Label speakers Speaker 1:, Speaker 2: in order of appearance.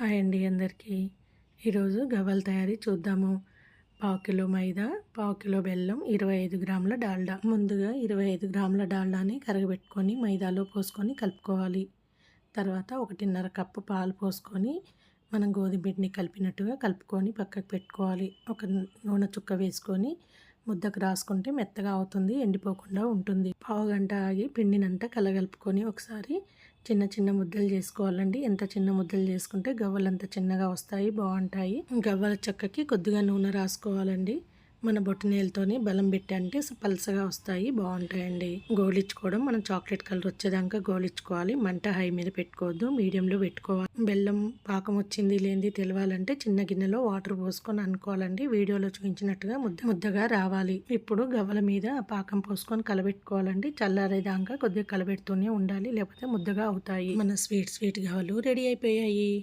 Speaker 1: Hi అండి అందరికీ. ఈరోజు గవ్వల తయారీ చూద్దాము. పావు కిలో మైదా, పావు కిలో బెల్లం, 25 గ్రాముల డాల్డా. ముందుగా 25 గ్రాముల డాల్డాని కరగబెట్టుకొని మైదాలో పోసుకొని కలుపుకోవాలి. తర్వాత 1.5 కప్పు పాలు పోసుకొని మనం గోధుమ పిండిని కలిపినట్టుగా కలుపుకొని పక్కకు పెట్టుకోవాలి. ఒక నూనె చుక్క వేసుకొని ముద్దకు రాసుకుంటే మెత్తగా అవుతుంది, ఎండిపోకుండా ఉంటుంది. పావు గంట ఆగి పిండినంతా కలగలుపుకొని ఒకసారి చిన్న చిన్న ముద్దలు చేసుకోవాలండి. ఎంత చిన్న ముద్దలు చేసుకుంటే గవ్వలు అంత చిన్నగా వస్తాయి, బాగుంటాయి. గవ్వల చెక్కకి కొద్దిగా నూనె రాసుకోవాలండి. మన బొటనవేలుతోని బలం పెట్టి అంటే పలసగా వస్తాయి, బాగుంటాయండి. గోలించుకోవడం మనం చాక్లెట్ కలర్ వచ్చేదాకా గోలించుకోవాలి. మంట హై మీద పెట్టుకోవద్దు, మీడియంలో పెట్టుకోవాలి. బెల్లం పాకం వచ్చింది లేనిది తెలవాలంటే చిన్న గిన్నెలో వాటర్ పోసుకొని అనుకోవాలండి. వీడియోలో చూపించినట్టుగా ముద్దగా రావాలి. ఇప్పుడు గవ్వల మీద పాకం పోసుకొని కలబెట్టుకోవాలండి. చల్లారేదాకా కొద్దిగా కలబెడుతూనే ఉండాలి, లేకపోతే ముద్దగా అవుతాయి. మన స్వీట్ గవ్వలు రెడీ అయిపోయాయి.